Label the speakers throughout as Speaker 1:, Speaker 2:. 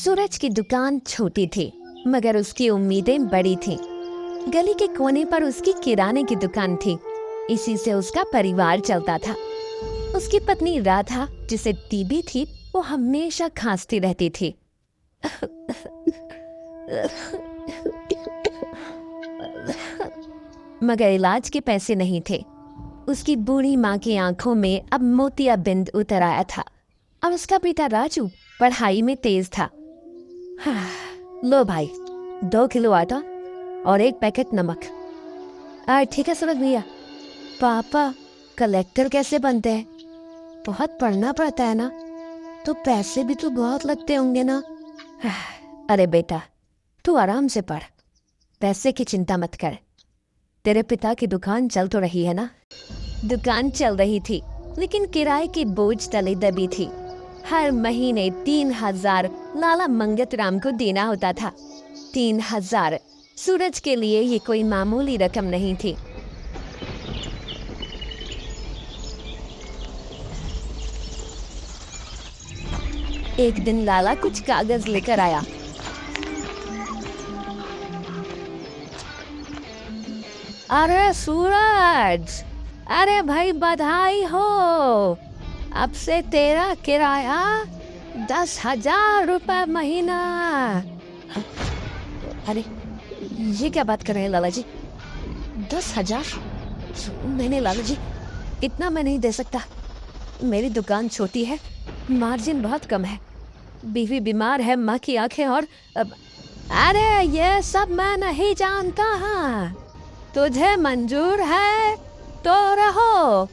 Speaker 1: सूरज की दुकान छोटी थी मगर उसकी उम्मीदें बड़ी थीं। गली के कोने पर उसकी किराने की दुकान थी। इसी से उसका परिवार चलता था। उसकी पत्नी राधा, जिसे टीबी थी, वो हमेशा खांसती रहती थी। मगर इलाज के पैसे नहीं थे। उसकी बूढ़ी माँ की आंखों में अब मोतियाबिंद उतर आया था। अब उसका बेटा राजू पढ़ाई में तेज था। लो भाई, 2 किलो आटा और 1 पैकेट नमक। ठीक है सूरज भैया। पापा, कलेक्टर कैसे बनते हैं? बहुत पढ़ना पड़ता है ना, तो पैसे भी तो बहुत लगते होंगे ना। अरे बेटा, तू आराम से पढ़, पैसे की चिंता मत कर। तेरे पिता की दुकान चल तो रही है ना? दुकान चल रही थी, लेकिन किराए की बोझ तले दबी थी। हर महीने 3,000 लाला मंगतराम को देना होता था। 3,000 सूरज के लिए ये कोई मामूली रकम नहीं थी। एक दिन लाला कुछ कागज लेकर आया। अरे सूरज, अरे भाई बधाई हो, अब से तेरा किराया 10,000 रुपए महीना। अरे ये क्या बात कर रहे हैं लाला जी? 10,000? नहीं लाला जी, इतना मैं नहीं दे सकता। मेरी दुकान छोटी है, मार्जिन बहुत कम है, बीवी बीमार है, माँ की आंखें और अरे ये सब मैं नहीं जानता। हाँ, तुझे मंजूर है तो रहो,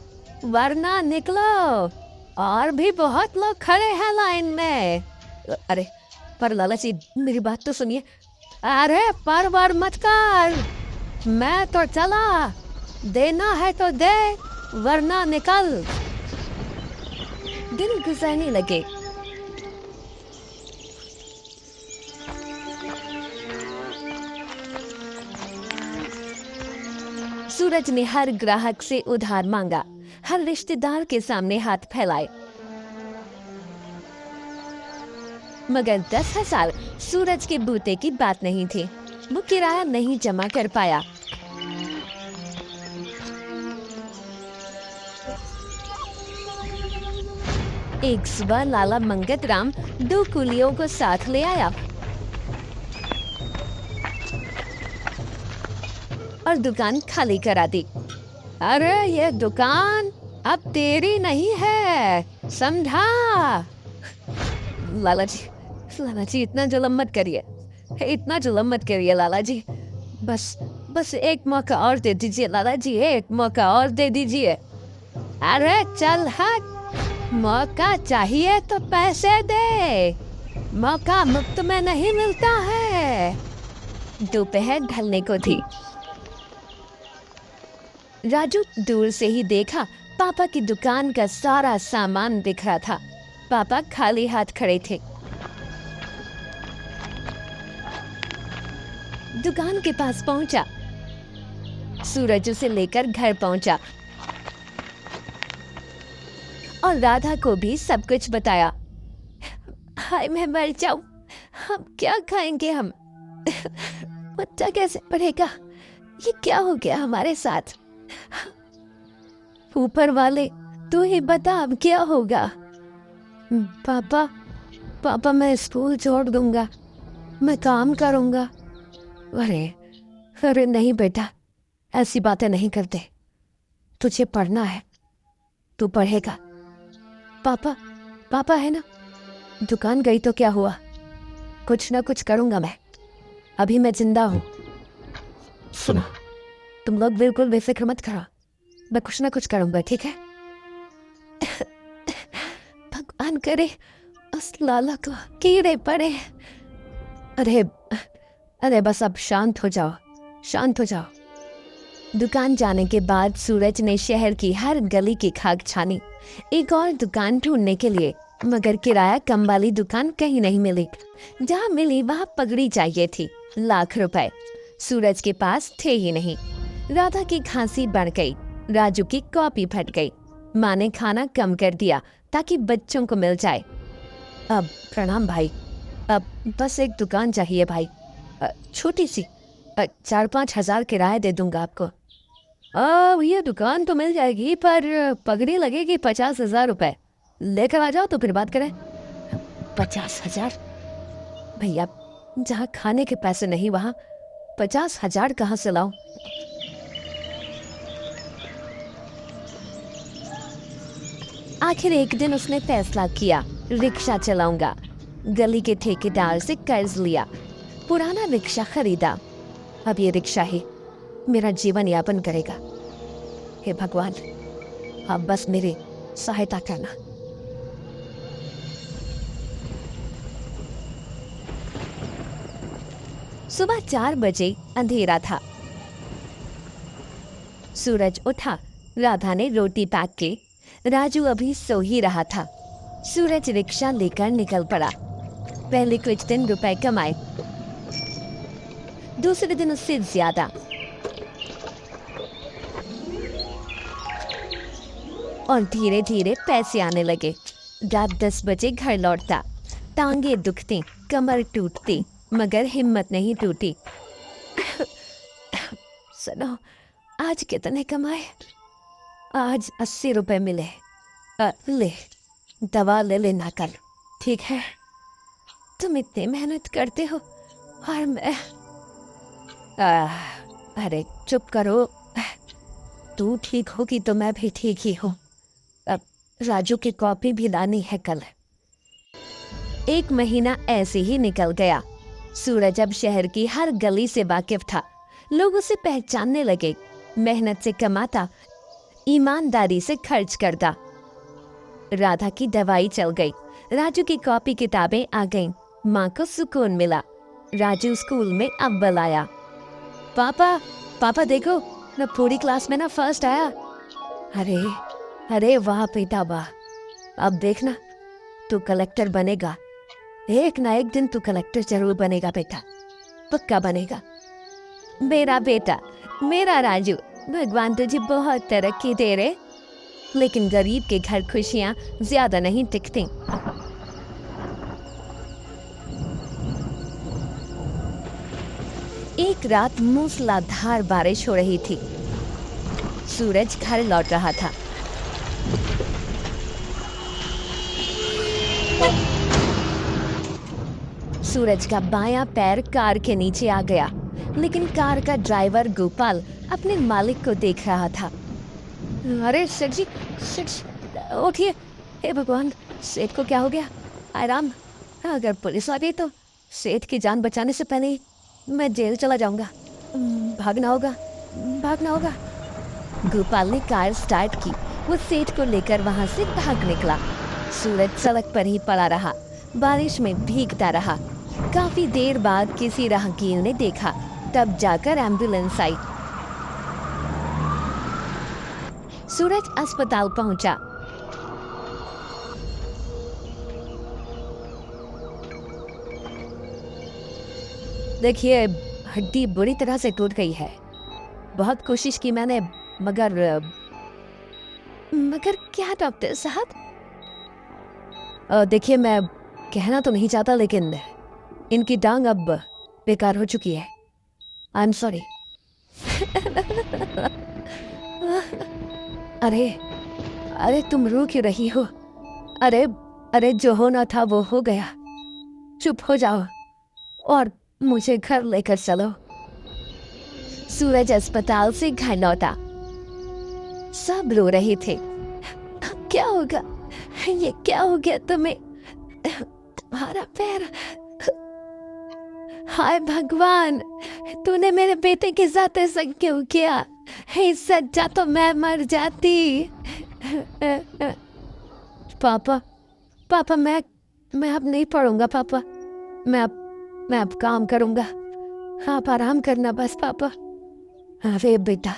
Speaker 1: वरना निकलो। और भी बहुत लोग खड़े हैं लाइन में। अरे पर लाला जी, मेरी बात तो सुनिए। अरे पर मत कर, मैं तो चला, देना है तो दे, वरना निकल। दिन गुजरने लगे। सूरज ने हर ग्राहक से उधार मांगा, हर रिश्तेदार के सामने हाथ फैलाए, मगर 10,000 सूरज के बूते की बात नहीं थी। वो किराया नहीं जमा कर पाया। एक सुबह लाला मंगतराम 2 कुलियों को साथ ले आया और दुकान खाली करा दी। अरे ये दुकान अब तेरी नहीं है, समझा? लाला जी इतना जुल्म मत करिए, इतना जुल्म मत करिए लाला जी। बस एक मौका और दे दीजिए लाला जी, एक मौका और दे दीजिए। अरे चल हट, मौका चाहिए तो पैसे दे, मौका मुफ्त में नहीं मिलता है। दोपहर ढलने को थी। राजू दूर से ही देखा, पापा की दुकान का सारा सामान दिख रहा था। पापा खाली हाथ खड़े थे। दुकान के पास पहुंचा, सूरज उसे लेकर घर पहुंचा और राधा को भी सब कुछ बताया। हाय मैं मर जाऊं, हम क्या खाएंगे? हम बच्चा कैसे पढ़ेगा? ये क्या हो गया हमारे साथ? ऊपर वाले तू ही बता, अब क्या होगा? पापा मैं स्कूल छोड़ दूंगा, मैं काम करूंगा। अरे नहीं बेटा, ऐसी बातें नहीं करते। तुझे पढ़ना है, तू पढ़ेगा। पापा है ना, दुकान गई तो क्या हुआ, कुछ ना कुछ करूंगा मैं, अभी मैं जिंदा हूँ। सुनो, तुम लोग बिल्कुल बेफिक्र मत करो, मैं कुछ ना कुछ करूंगा, ठीक है? भगवान करे उस लाला को कीड़े पड़े। अरे बस अब शांत हो जाओ। दुकान जाने के बाद सूरज ने शहर की हर गली की खाक छानी, एक और दुकान ढूंढने के लिए, मगर किराया कम वाली दुकान कहीं नहीं मिली। जहाँ मिली वहाँ पगड़ी चाहिए थी, लाख रुपए सूरज के पास थे ही नहीं। राधा की खांसी बढ़ गई, राजू की कॉपी फट गई, माँ ने खाना कम कर दिया ताकि बच्चों को मिल जाए। अब प्रणाम भाई, अब बस एक दुकान चाहिए भाई, छोटी सी, 4-5 हज़ार किराया दे दूंगा आपको। भैया दुकान तो मिल जाएगी पर पगड़ी लगेगी 50,000 रुपये। लेकर आ जाओ तो फिर बात करें। 50,000? भैया जहाँ खाने के पैसे नहीं वहाँ 50,000 कहाँ से लाऊं? आखिर एक दिन उसने फैसला किया, रिक्शा चलाऊंगा। गली के ठेकेदार से कर्ज लिया, पुराना रिक्शा खरीदा। अब ये रिक्शा ही मेरा जीवन यापन करेगा। हे भगवान, अब बस मेरी सहायता करना। सुबह 4 बजे अंधेरा था। सूरज उठा, राधा ने रोटी पैक की, राजू अभी सो ही रहा था। सूरज रिक्शा लेकर निकल पड़ा। पहले कुछ दिन रुपए कमाए, दूसरे दिन उससे ज्यादा, और धीरे धीरे पैसे आने लगे। रात 10 बजे घर लौटता। टांगे दुखती, कमर टूटती, मगर हिम्मत नहीं टूटी। सुनो, आज कितने कमाए? आज 80 रुपए मिले। ले, दवा ले लेना कल, ठीक है? तुम इतनी मेहनत करते हो और मैं अरे चुप करो। तू ठीक होगी तो मैं भी ठीक ही हूँ। अब राजू की कॉपी भी लानी है कल। 1 महीना ऐसे ही निकल गया। सूरज अब शहर की हर गली से वाकिफ था। लोग उसे पहचानने लगे। मेहनत से कमाता, ईमानदारी से खर्च करता। राधा की दवाई चल गई, राजू की कॉपी किताबें आ गईं। माँ को सुकून मिला। राजू स्कूल में अव्वल आया। पापा, पापा देखो, मैं पूरी क्लास में ना फर्स्ट आया। अरे अरे वाह बेटा वाह, अब देखना तू कलेक्टर बनेगा। एक ना एक दिन तू कलेक्टर जरूर बनेगा बेटा, पक्का बनेगा। मेरा बेटा, मेरा राजू, भगवान तुझे बहुत तरक्की दे रहे। लेकिन गरीब के घर खुशियां ज्यादा नहीं टिकती। एक रात मूसलाधार बारिश हो रही थी। सूरज घर लौट रहा था। सूरज का बायां पैर कार के नीचे आ गया, लेकिन कार का ड्राइवर गोपाल अपने मालिक को देख रहा था। अरे सेठ जी, सेठ उठिए। हे भगवान, सेठ को क्या हो गया? आराम, अगर पुलिस आ गई तो सेठ की जान बचाने से पहले मैं जेल चला जाऊंगा। भागना होगा, भागना होगा। गोपाल ने कार स्टार्ट की। वो सेठ को लेकर वहां से भाग निकला। सूरज सड़क पर ही पड़ा रहा, बारिश में भीगता रहा। काफी देर बाद किसी राहगीर ने देखा, तब जाकर एम्बुलेंस आई। सूरज अस्पताल पहुंचा। देखिए, हड्डी बुरी तरह से टूट गई है। बहुत कोशिश की मैंने, मगर क्या डॉक्टर साहब? देखिए, मैं कहना तो नहीं चाहता, लेकिन इनकी टांग अब बेकार हो चुकी है। I am sorry. अरे अरे तुम रो क्यों रही हो? अरे अरे जो होना था वो हो गया। चुप हो जाओ और मुझे घर लेकर चलो। सूरज अस्पताल से घर लौटा। सब रो रहे थे। क्या होगा? ये क्या हो गया तुम्हें? तुम्हारा पैर। हाय भगवान, तूने मेरे बेटे के साथ ऐसा क्यों किया? हे सच्चा तो मैं मर जाती। पापा, पापा मैं अब नहीं पढ़ूंगा पापा। मैं अब काम करूंगा। आप आराम करना बस पापा। अरे बेटा,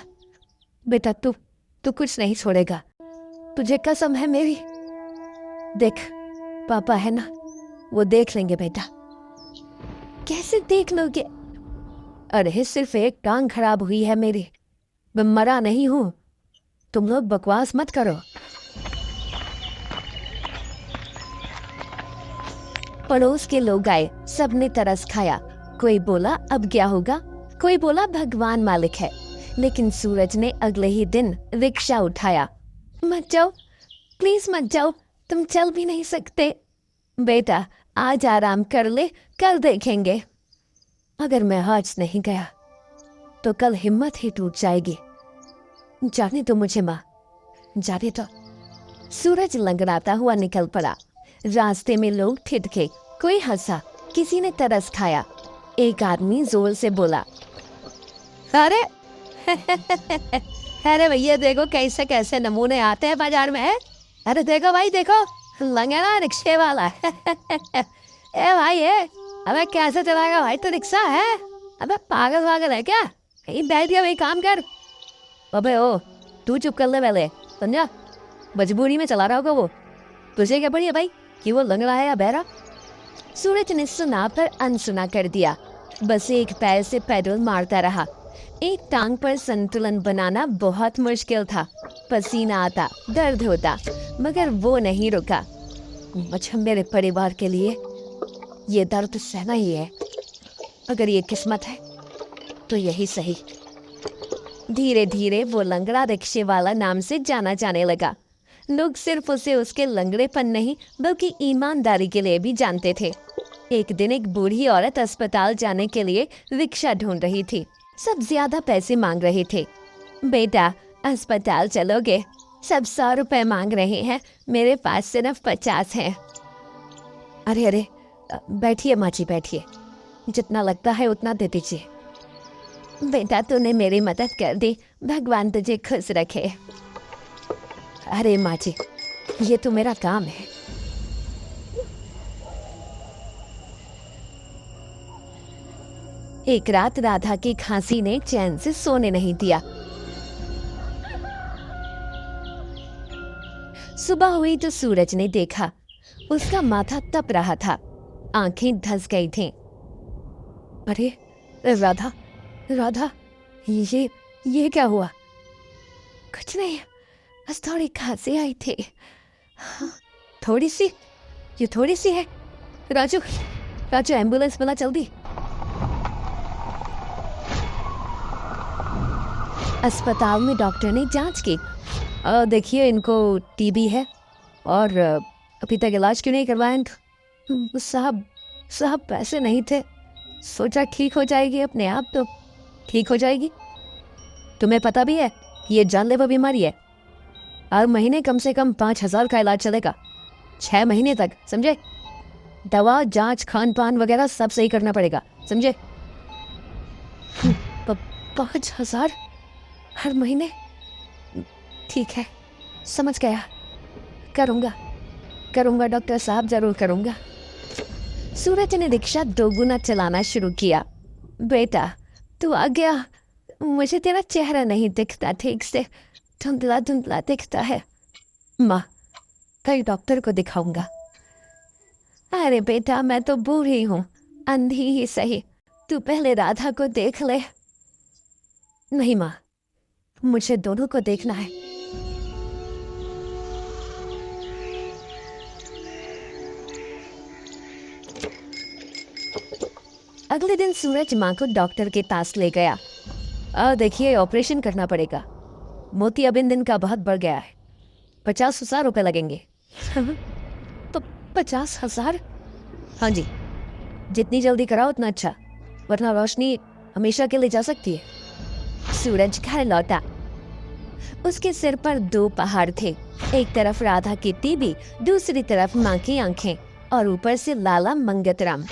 Speaker 1: बेटा तू कुछ नहीं छोड़ेगा, तुझे कसम है मेरी। देख, पापा है ना, वो देख लेंगे बेटा। कैसे देख लोगे? अरे सिर्फ एक टांग खराब हुई है मेरी, मैं मरा नहीं हूं। तुम लोग बकवास मत करो। पड़ोस के लोग आए, सबने तरस खाया। कोई बोला अब क्या होगा, कोई बोला भगवान मालिक है। लेकिन सूरज ने अगले ही दिन रिक्शा उठाया। मत जाओ, प्लीज मत जाओ, तुम चल भी नहीं सकते। बेटा आज आराम कर ले, कल देखेंगे। अगर मैं आज नहीं गया तो कल हिम्मत ही टूट जाएगी। जाने दो मुझे माँ, जाने दो। सूरज लंगड़ाता हुआ निकल पड़ा। रास्ते में लोग ठिठके, कोई हंसा, किसी ने तरस खाया। एक आदमी जोर से बोला, अरे अरे भैया देखो कैसे कैसे नमूने आते हैं बाजार में। अरे देखो भाई देखो, लंगड़ा रिक्शे वाला ए भाई अबे कैसे चलाएगा भाई, तो रिक्शा है। अबे पागल वागल है क्या, कहीं बैठ गया भाई, काम कर। अबे ओ तू चुप कर ले पहले, समझा, मजबूरी में चला रहा होगा वो, तुझे क्या पड़ी है भाई कि वो लंगड़ा है या बहरा। सूरज ने सुना पर अनसुना कर दिया, बस एक पैर से पैडल मारता रहा। एक टांग पर संतुलन बनाना बहुत मुश्किल था। पसीना आता, दर्द होता, मगर वो नहीं रुका। मुझे मेरे परिवार के लिए ये दर्द सहना ही है। अगर ये किस्मत है तो यही सही। धीरे धीरे वो लंगड़ा रिक्शे वाला नाम से जाना जाने लगा। लोग सिर्फ उसे उसके लंगड़ेपन नहीं बल्कि ईमानदारी के लिए भी जानते थे। एक दिन एक बूढ़ी औरत अस्पताल जाने के लिए रिक्शा ढूंढ रही थी। सब ज्यादा पैसे मांग रहे थे। बेटा अस्पताल चलोगे, सब 100 रुपए मांग रहे हैं, मेरे पास सिर्फ 50 हैं। अरे अरे बैठिए माँ जी बैठिए, जितना लगता है उतना दे दीजिए। बेटा तूने मेरी मदद कर दी, भगवान तुझे खुश रखे। अरे माँ जी ये तो मेरा काम है। एक रात राधा की खांसी ने चैन से सोने नहीं दिया। सुबह हुई तो सूरज ने देखा, उसका माथा तप रहा था, आंखें धंस गई थीं। अरे राधा राधा, ये क्या हुआ। कुछ नहीं, बस थोड़ी खांसी आई थी। हाँ, थोड़ी सी, ये थोड़ी सी है। राजू राजू एम्बुलेंस बुला जल्दी। अस्पताल में डॉक्टर ने जांच की। देखिए इनको टीबी है और अभी तक इलाज क्यों नहीं करवाया इनको। साहब पैसे नहीं थे, सोचा ठीक हो जाएगी अपने आप, तो ठीक हो जाएगी। तुम्हें पता भी है ये जानलेवा बीमारी है। हर महीने कम से कम 5,000 का इलाज चलेगा, 6 महीने तक, समझे। दवा जांच खान पान वगैरह सब सही करना पड़ेगा, समझे। 5,000 हर महीने, ठीक है समझ गया, करूँगा डॉक्टर साहब, जरूर करूँगा। सूरज ने रिक्शा दोगुना चलाना शुरू किया। बेटा तू आ गया, मुझे तेरा चेहरा नहीं दिखता ठीक से, धुंधला धुंधला दिखता है। माँ कल डॉक्टर को दिखाऊंगा। अरे बेटा मैं तो बूढ़ी हूँ, अंधी ही सही, तू पहले राधा को देख ले। नहीं माँ, मुझे दोनों को देखना है। अगले दिन सूरज माँ को डॉक्टर के पास ले गया। देखिए ऑपरेशन करना पड़ेगा, मोतियाबिंद इनका बहुत बढ़ गया है, 50,000 रुपए लगेंगे। तो 50,000? हाँ जी, जितनी जल्दी कराओ उतना अच्छा, वरना रोशनी हमेशा के लिए जा सकती है। सूरज घर लौटा। उसके सिर पर 2 पहाड़ थे, एक तरफ राधा की टीबी, दूसरी तरफ माँ की आंखें, और ऊपर से लाला मंगतराम।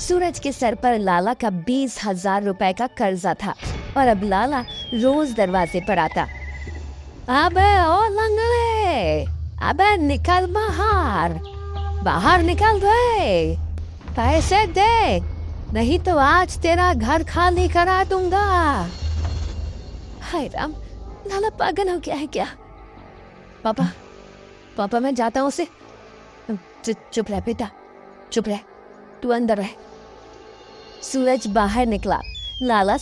Speaker 1: सूरज के सर पर लाला का 20,000 रुपए का कर्जा था, और अब लाला रोज दरवाजे पर आता। अबे ओ लंगड़े, अबे निकल बाहर निकल दे, पैसे दे, नहीं तो आज तेरा घर खाली करा दूंगा। हाय राम, लाला पागल हो गया है क्या। पापा मैं जाता हूँ उसे। चुप रह बेटा, चुप रह, तू अंदर रह। सूरज बाहर निकला, लाला